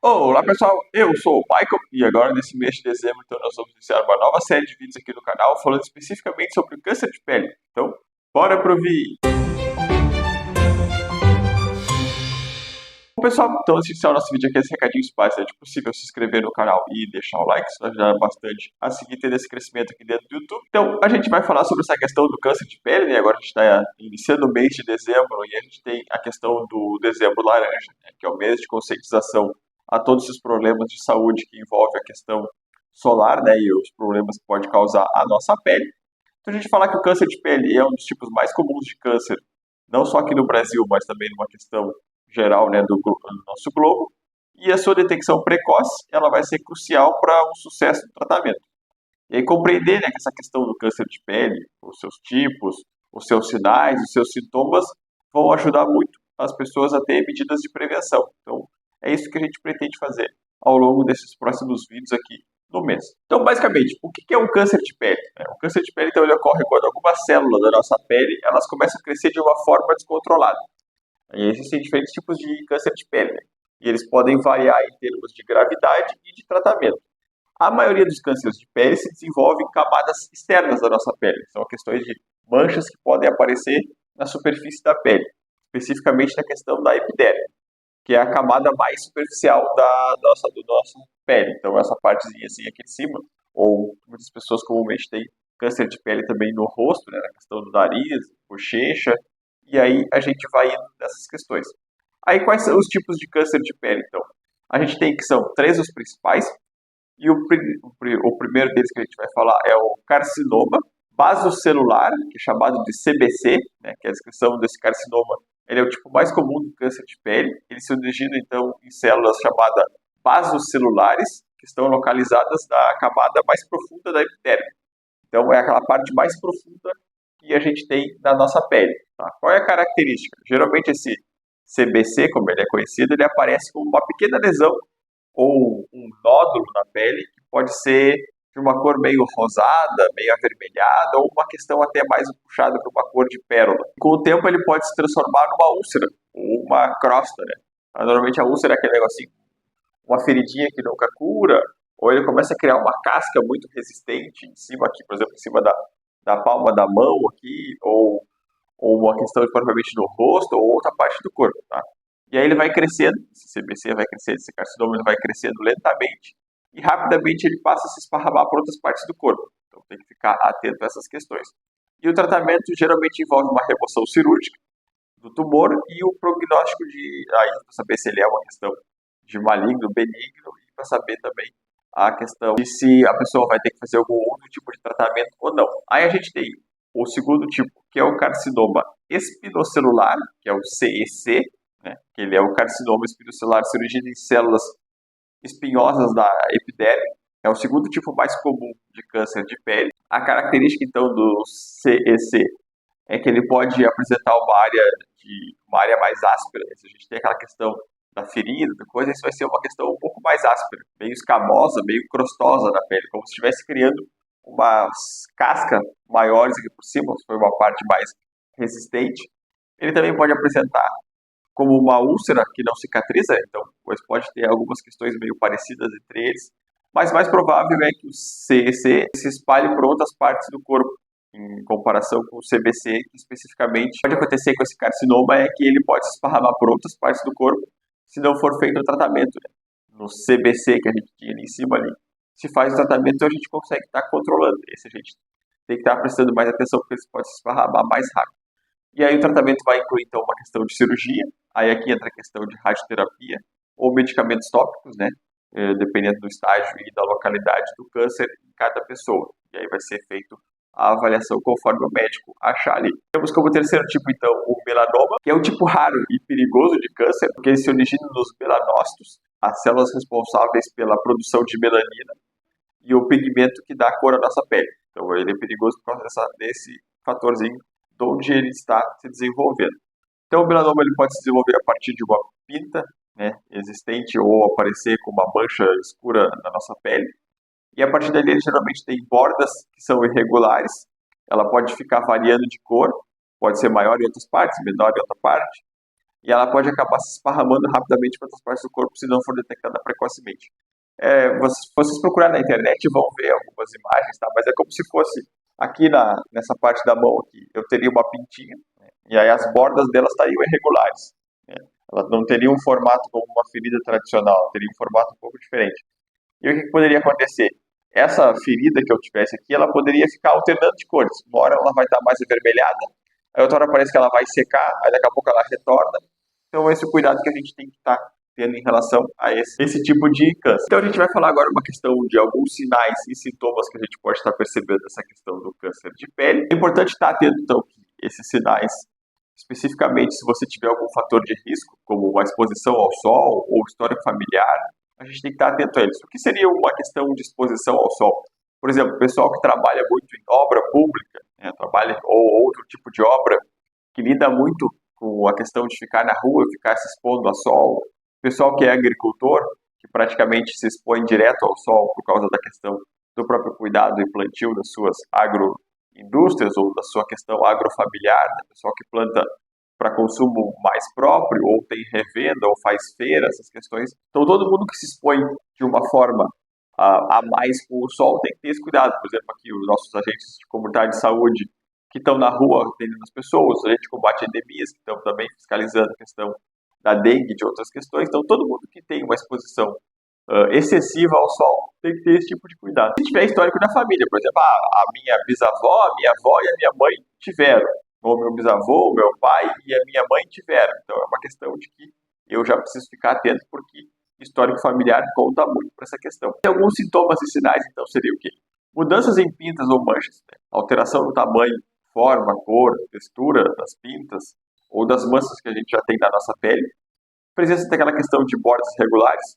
Olá pessoal, eu sou o Michael e agora nesse mês de dezembro então nós vamos iniciar uma nova série de vídeos aqui no canal falando especificamente sobre o câncer de pele. Então, bora pro vídeo! Bom pessoal, então antes de iniciar o nosso vídeo aqui, esse recadinho básicos, é possível se inscrever no canal e deixar o like, isso vai ajudar bastante a seguir tendo esse crescimento aqui dentro do YouTube. Então, a gente vai falar sobre essa questão do câncer de pele, né? Agora a gente está iniciando o mês de dezembro e a gente tem a questão do dezembro laranja, né? Que é o mês de conscientização a todos os problemas de saúde que envolvem a questão solar, né, e os problemas que pode causar a nossa pele. Então a gente fala que o câncer de pele é um dos tipos mais comuns de câncer, não só aqui no Brasil, mas também numa questão geral, né, do nosso globo. E a sua detecção precoce, ela vai ser crucial para o sucesso do tratamento. E aí compreender, né, que essa questão do câncer de pele, os seus tipos, os seus sinais, os seus sintomas, vão ajudar muito as pessoas a ter medidas de prevenção. Então, é isso que a gente pretende fazer ao longo desses próximos vídeos aqui no mês. Então, basicamente, o que é um câncer de pele? O câncer de pele, então, ele ocorre quando algumas células da nossa pele, elas começam a crescer de uma forma descontrolada. E existem diferentes tipos de câncer de pele, né? E eles podem variar em termos de gravidade e de tratamento. A maioria dos cânceres de pele se desenvolve em camadas externas da nossa pele. São questões de manchas que podem aparecer na superfície da pele, especificamente na questão da epiderme, que é a camada mais superficial do nossa pele. Então, essa partezinha assim aqui de cima, ou muitas pessoas comumente têm câncer de pele também no rosto, né, na questão do nariz, bochecha, e aí a gente vai indo nessas questões. Aí, quais são os tipos de câncer de pele, então? A gente tem que são três os principais, e o primeiro deles que a gente vai falar é o carcinoma basocelular, que é chamado de CBC, né, que é a descrição desse carcinoma. Ele é o tipo mais comum do câncer de pele. Ele se origina, então, em células chamadas basocelulares, que estão localizadas na camada mais profunda da epiderme. Então, é aquela parte mais profunda que a gente tem na nossa pele. Tá? Qual é a característica? Geralmente, esse CBC, como ele é conhecido, ele aparece como uma pequena lesão ou um nódulo na pele, que pode ser de uma cor meio rosada, meio avermelhada, ou uma questão até mais puxada para uma cor de pérola. Com o tempo ele pode se transformar numa úlcera, ou uma crosta, né? Normalmente a úlcera é aquele negocinho, uma feridinha que nunca cura, ou ele começa a criar uma casca muito resistente em cima aqui, por exemplo, em cima da palma da mão aqui, ou uma questão de propriamente no rosto, ou outra parte do corpo, tá? E aí ele vai crescendo, esse CBC vai crescendo, esse carcinoma ele vai crescendo lentamente, e rapidamente ele passa a se esparramar para outras partes do corpo. Então tem que ficar atento a essas questões. E o tratamento geralmente envolve uma remoção cirúrgica do tumor e o prognóstico aí para saber se ele é uma questão de maligno, benigno, e para saber também a questão de se a pessoa vai ter que fazer algum outro tipo de tratamento ou não. Aí a gente tem o segundo tipo, que é o carcinoma espinocelular, que é o CEC, né, que ele é o carcinoma espinocelular, se origina em células espinhosas da epiderme. É o segundo tipo mais comum de câncer de pele. A característica, então, do CEC é que ele pode apresentar uma área mais áspera. Se a gente tem aquela questão da ferida, da coisa, isso vai ser uma questão um pouco mais áspera, meio escamosa, meio crostosa na pele, como se estivesse criando umas cascas maiores aqui por cima, se for uma parte mais resistente. Ele também pode apresentar como uma úlcera que não cicatriza, então pois pode ter algumas questões meio parecidas entre eles, mas mais provável é que o CEC se espalhe por outras partes do corpo, em comparação com o CBC, que especificamente pode acontecer com esse carcinoma é que ele pode se esparramar por outras partes do corpo se não for feito o tratamento, né? No CBC que a gente tinha ali em cima ali, se faz o tratamento a gente consegue estar controlando. Esse a gente tem que estar prestando mais atenção porque ele pode se esparramar mais rápido. E aí o tratamento vai incluir então uma questão de cirurgia, aí aqui entra a questão de radioterapia ou medicamentos tópicos, né? Dependendo do estágio e da localidade do câncer em cada pessoa. E aí vai ser feito a avaliação conforme o médico achar ali. Temos como terceiro tipo, então, o melanoma, que é um tipo raro e perigoso de câncer, porque ele se origina nos melanócitos, as células responsáveis pela produção de melanina e o pigmento que dá cor à nossa pele. Então ele é perigoso por causa desse fatorzinho de onde ele está se desenvolvendo. Então o melanoma ele pode se desenvolver a partir de uma pinta, né, existente ou aparecer com uma mancha escura na nossa pele. E a partir dali ele geralmente tem bordas que são irregulares. Ela pode ficar variando de cor, pode ser maior em outras partes, menor em outra parte. e ela pode acabar se esparramando rapidamente para outras partes do corpo se não for detectada precocemente. Vocês procurarem na internet vão ver algumas imagens, tá? Mas é como se fosse aqui nessa parte da mão aqui, eu teria uma pintinha, né? E aí as bordas dela estariam irregulares, né? Ela não teria um formato como uma ferida tradicional, ela teria um formato um pouco diferente. E o que poderia acontecer? Essa ferida que eu tivesse aqui, ela poderia ficar alternando de cores. Uma hora ela vai estar mais avermelhada, aí outra hora parece que ela vai secar, aí daqui a pouco ela retorna. Então esse é o cuidado que a gente tem que estar tendo em relação a esse tipo de câncer. Então a gente vai falar agora uma questão de alguns sinais e sintomas que a gente pode estar percebendo nessa questão do câncer de pele. É importante estar atento, então, que esses sinais, especificamente se você tiver algum fator de risco, como uma exposição ao sol ou histórico familiar, a gente tem que estar atento a eles. O que seria uma questão de exposição ao sol? Por exemplo, o pessoal que trabalha muito em obra pública, né, trabalha ou outro tipo de obra que lida muito com a questão de ficar na rua, ficar se expondo ao sol. Pessoal que é agricultor, que praticamente se expõe direto ao sol por causa da questão do próprio cuidado e plantio das suas agroindústrias ou da sua questão agrofamiliar, né? Pessoal que planta para consumo mais próprio, ou tem revenda, ou faz feira, essas questões. Então, todo mundo que se expõe de uma forma a mais com o sol tem que ter esse cuidado. Por exemplo, aqui os nossos agentes de comunidade de saúde que estão na rua atendendo as pessoas, a gente combate endemias, que estão também fiscalizando a questão da dengue e de outras questões. Então, todo mundo que tem uma exposição excessiva ao sol tem que ter esse tipo de cuidado. Se tiver histórico da família, por exemplo, a minha bisavó, a minha avó e a minha mãe tiveram, ou meu bisavô, o meu pai e a minha mãe tiveram. Então, é uma questão de que eu já preciso ficar atento, porque histórico familiar conta muito para essa questão. Tem alguns sintomas e sinais, então, seria o quê? Mudanças em pintas ou manchas, né? Alteração no tamanho, forma, cor, textura das pintas ou das manchas que a gente já tem na nossa pele. Presença daquela questão de bordas irregulares,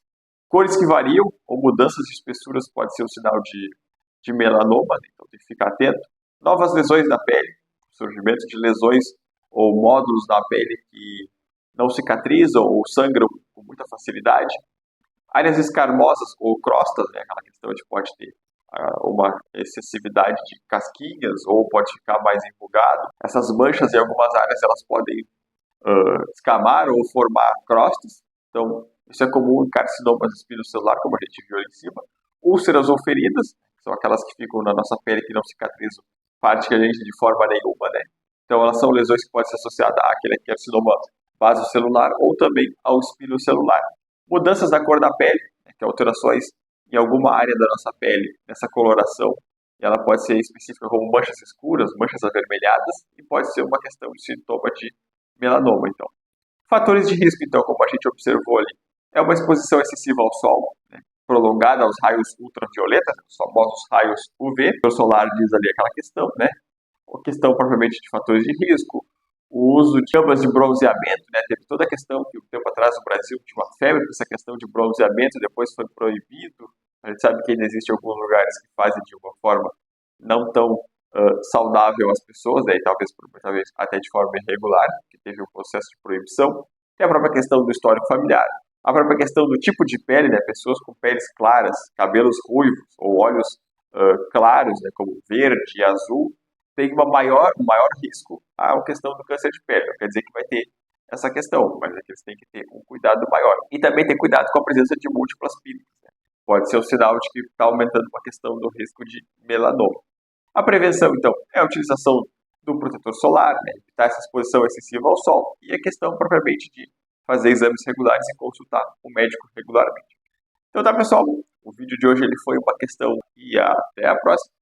cores que variam ou mudanças de espessuras pode ser um sinal de melanoma, né? Então tem que ficar atento. Novas lesões da pele, surgimento de lesões ou módulos na pele que não cicatrizam ou sangram com muita facilidade. Áreas escarmosas ou crostas, né? Aquela questão de pode ter uma excessividade de casquinhas ou pode ficar mais enrugado. Essas manchas em algumas áreas elas podem escamar ou formar crostas. Então, isso é comum em carcinomas espinocelular, como a gente viu ali em cima. Úlceras ou feridas, que são aquelas que ficam na nossa pele que não cicatrizam praticamente de forma nenhuma, né? Então, elas são lesões que podem ser associadas àquele carcinoma vasocelular ou também ao espinocelular. Mudanças da cor da pele, né, que é alterações em alguma área da nossa pele, nessa coloração, e ela pode ser específica como manchas escuras, manchas avermelhadas, e pode ser uma questão de sintoma de melanoma, então. Fatores de risco, então, como a gente observou ali, é uma exposição excessiva ao sol, né, prolongada aos raios ultravioleta, os famosos raios UV. O solar diz ali aquela questão, né? A questão propriamente de fatores de risco, o uso de chamas de bronzeamento, né? Teve toda a questão que um tempo atrás no Brasil tinha uma febre por essa questão de bronzeamento, depois foi proibido. A gente sabe que ainda existe alguns lugares que fazem de uma forma não tão saudável às pessoas, né? Talvez até de forma irregular, que teve um processo de proibição. Tem a própria questão do histórico familiar, a própria questão do tipo de pele, né? Pessoas com peles claras, cabelos ruivos ou olhos claros, né? Como verde e azul, tem um maior risco à questão do câncer de pele. Não quer dizer que vai ter essa questão, mas é que eles têm que ter um cuidado maior. E também ter cuidado com a presença de múltiplas pintas, né? Pode ser um sinal de que está aumentando a questão do risco de melanoma. A prevenção, então, é a utilização do protetor solar, né? Evitar essa exposição excessiva ao sol, e a questão propriamente de fazer exames regulares e consultar o médico regularmente. Então tá, pessoal, o vídeo de hoje ele foi uma questão e até a próxima.